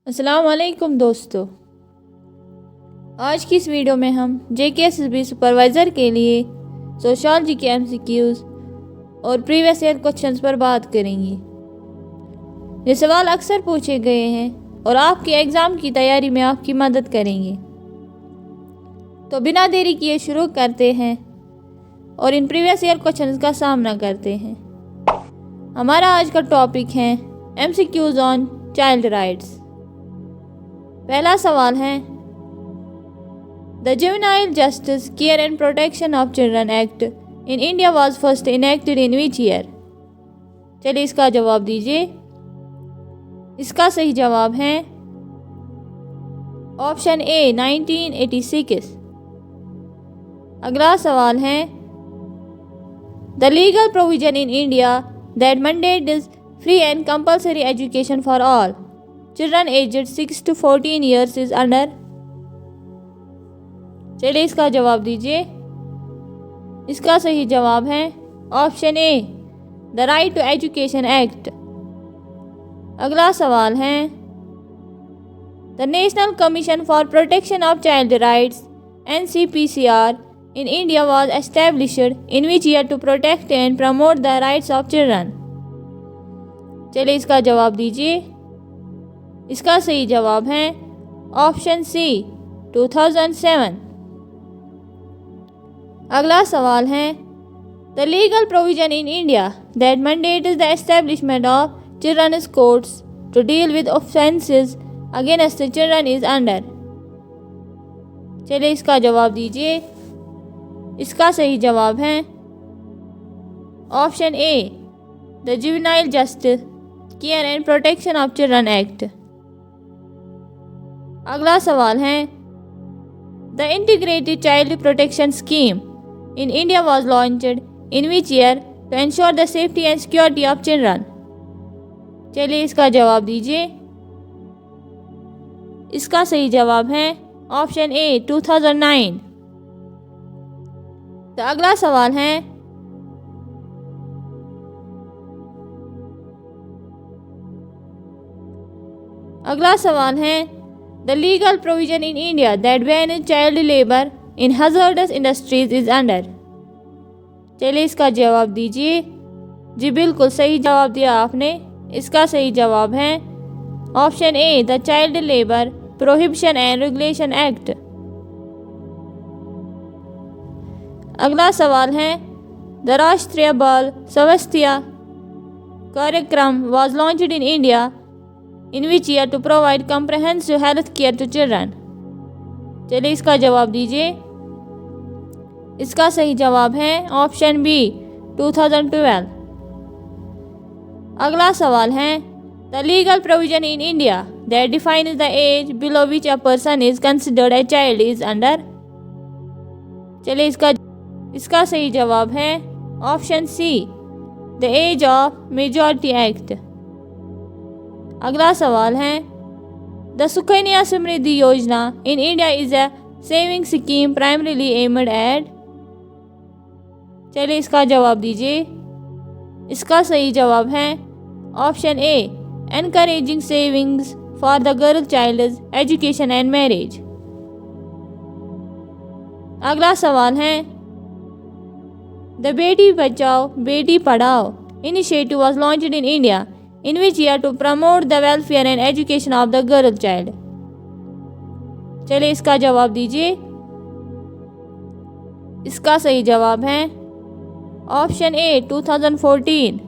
अस्सलाम वालेकुम दोस्तों, आज की इस वीडियो में हम JKSSB सुपरवाइज़र के लिए सोशियोलॉजी के MCQs और प्रीवियस ईयर क्वेश्चंस पर बात करेंगे। ये सवाल अक्सर पूछे गए हैं और आपके एग्ज़ाम की तैयारी में आपकी मदद करेंगे। तो बिना देरी किए शुरू करते हैं और इन प्रीवियस ईयर क्वेश्चंस का सामना करते हैं। हमारा आज का टॉपिक है MCQs ऑन चाइल्ड राइट्स। पहला सवाल है, the juvenile justice care and protection of children act in India was first enacted in which year. चलिए इसका जवाब दीजिए। इसका सही जवाब है ऑप्शन ए 1986। अगला सवाल है, the legal provision in India that mandates free and compulsory education for all children aged 6 to 14 years is under. चलिए इसका जवाब दीजिए। इसका सही जवाब है option A the right to education act. अगला सवाल है, the national commission for protection of child rights NCPCR in India was established in which year to protect and promote the rights of children। चलिए इसका जवाब दीजिए। इसका सही जवाब है ऑप्शन सी 2007। अगला सवाल है, the legal provision in India that mandates the establishment of children's courts to deal with offences against children is under. चलिए इसका जवाब दीजिए। इसका सही जवाब है option A the juvenile justice care and protection of children act. अगला सवाल है, the integrated child protection scheme in India was launched in which year to ensure the safety and security of children. चलिए इसका जवाब दीजिए। इसका सही जवाब है ऑप्शन ए 2009। तो अगला सवाल है, the legal provision in India that ban child labour in hazardous industries is under. चलिए इसका जवाब दीजिए। जी बिल्कुल सही जवाब दिया आपने। इसका सही जवाब है option A the child labour prohibition and regulation act. अगला सवाल है, the Rashtriya Bal Swasthya Karyakram was launched in India in which year to provide comprehensive health care to children. चलिए इसका जवाब दीजिए। इसका सही जवाब है ऑप्शन बी 2012। अगला सवाल है, the legal provision in India that defines the age below which a person is considered a child is under. चलिए इसका सही जवाब है option C the age of majority act. अगला सवाल है, the Sukanya Samriddhi Yojana in India is a saving scheme primarily aimed at. चलिए इसका जवाब दीजिए। इसका सही जवाब है option A encouraging savings for the girl child education and marriage. अगला सवाल है, the Beti Bachao Beti Padhao initiative was launched in India in which year to promote the welfare and education of the girl child। चलिए इसका जवाब दीजिए। इसका सही जवाब है ऑप्शन ए 2014।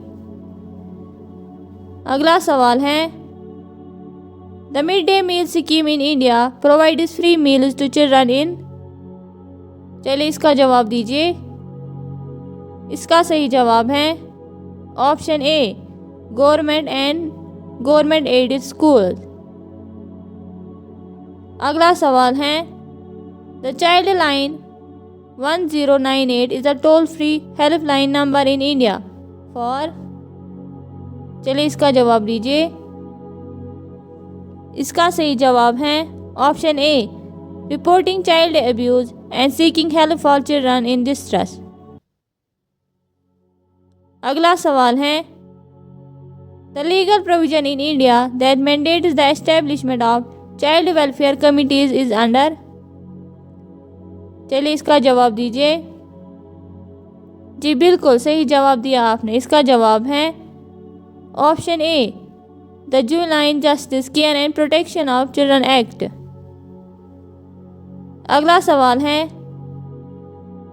अगला सवाल है, the mid day meal scheme in India provides free meals to children in. चलिए इसका जवाब दीजिए। इसका सही जवाब है option A government and government aided school. अगला सवाल है, the child line 1098 is a toll free helpline number in India for. चलिए इसका जवाब दीजिए। इसका सही जवाब है option A reporting child abuse and seeking help for children in distress. अगला सवाल है, The legal provision in India that mandates the establishment of child welfare committees is under। चलिए इसका जवाब दीजिए। जी बिल्कुल सही जवाब दिया आपने। इसका जवाब है option A, the juvenile justice care and protection of children act. अगला सवाल है,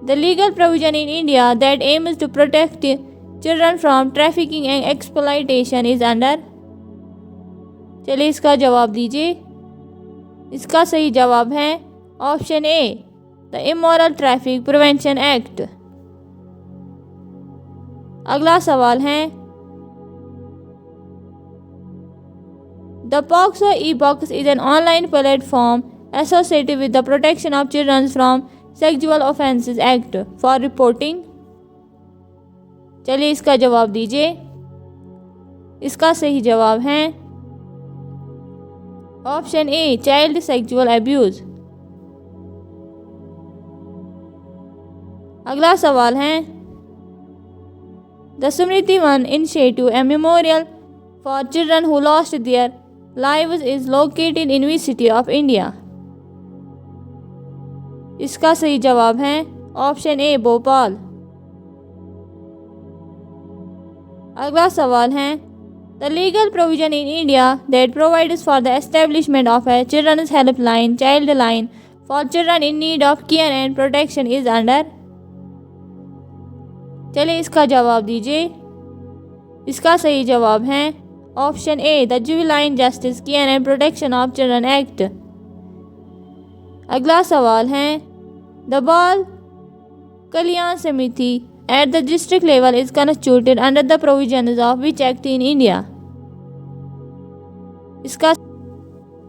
the legal provision in India that aims to protect children from trafficking and exploitation is under. चलिए इसका जवाब दीजिए। इसका सही जवाब है option A, the immoral traffic prevention act. अगला सवाल है, the POCSO e box is an online platform associated with the protection of children from sexual offences act for reporting. चलिए इसका जवाब दीजिए। इसका सही जवाब है ऑप्शन ए, चाइल्ड सेक्सुअल अब्यूज। अगला सवाल है, the Smriti one initiative A memorial for children who lost their lives is located in which city of India. इसका सही जवाब है ऑप्शन ए, भोपाल। अगला सवाल है, the legal provision in India that provides for the establishment of a children's helpline child line for children in need of care and protection is under. चलिए इसका जवाब दीजिए। इसका सही जवाब है option A, the juvenile justice care and protection of children act. अगला सवाल है, the Bal Kalyan Samiti at the district level is constituted under the provisions of which act in India.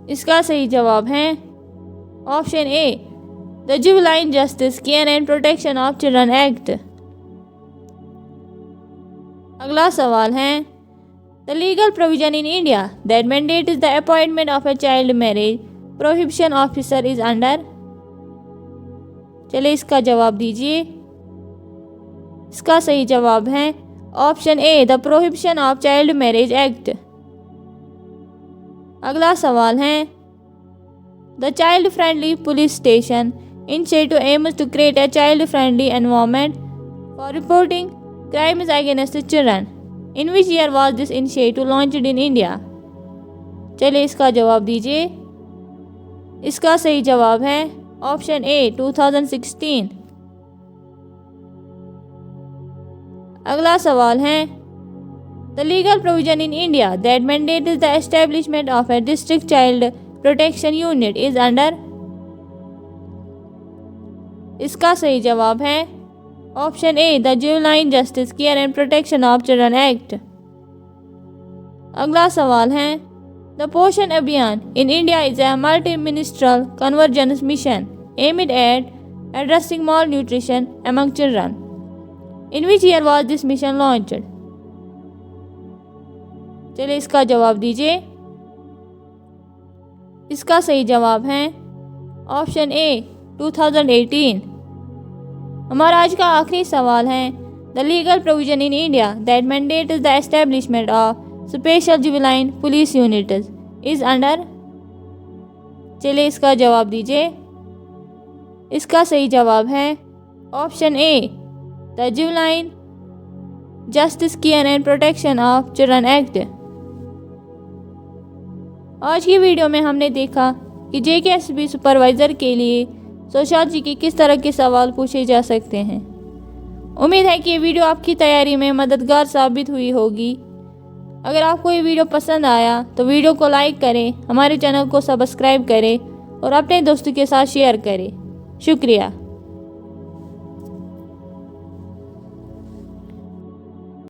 इसका सही जवाब है option A, the juvenile justice care and protection of children act. अगला सवाल है, the legal provision in India that mandates the appointment of a child marriage prohibition officer is under. चलिए इसका जवाब दीजिए। इसका सही जवाब है option A, the prohibition of child marriage act. अगला सवाल है, the child friendly police station initiative aims to create a child friendly environment for reporting crimes against children. In which year was this initiative launched in India? चलिए इसका जवाब दीजिए। इसका सही जवाब है ऑप्शन ए, 2016। अगला सवाल है, the legal provision in India that mandates the establishment of A district child protection unit is under. इसका सही जवाब है option A, the juvenile justice care and protection of children act. अगला सवाल है, द पोषण अभियान इन India is a multi ministerial convergence mission aimed at addressing mall nutrition among children. In which year was this mission launched? चलिए इसका जवाब दीजिए। इसका सही जवाब है ऑप्शन ए, 2018। हमारा आज का आखिरी सवाल है, the legal provision in India that mandates the establishment of special juvenile police units is under. चलिए इसका जवाब दीजिए। इसका सही जवाब है option A, the juvenile justice care and protection of children act. आज की वीडियो में हमने देखा कि JKSSB सुपरवाइज़र के लिए सोशियोलॉजी के किस तरह के सवाल पूछे जा सकते हैं। उम्मीद है कि ये वीडियो आपकी तैयारी में मददगार साबित हुई होगी। अगर आपको ये वीडियो पसंद आया तो वीडियो को लाइक करें, हमारे चैनल को सब्सक्राइब करें और अपने दोस्तों के साथ शेयर करें। शुक्रिया।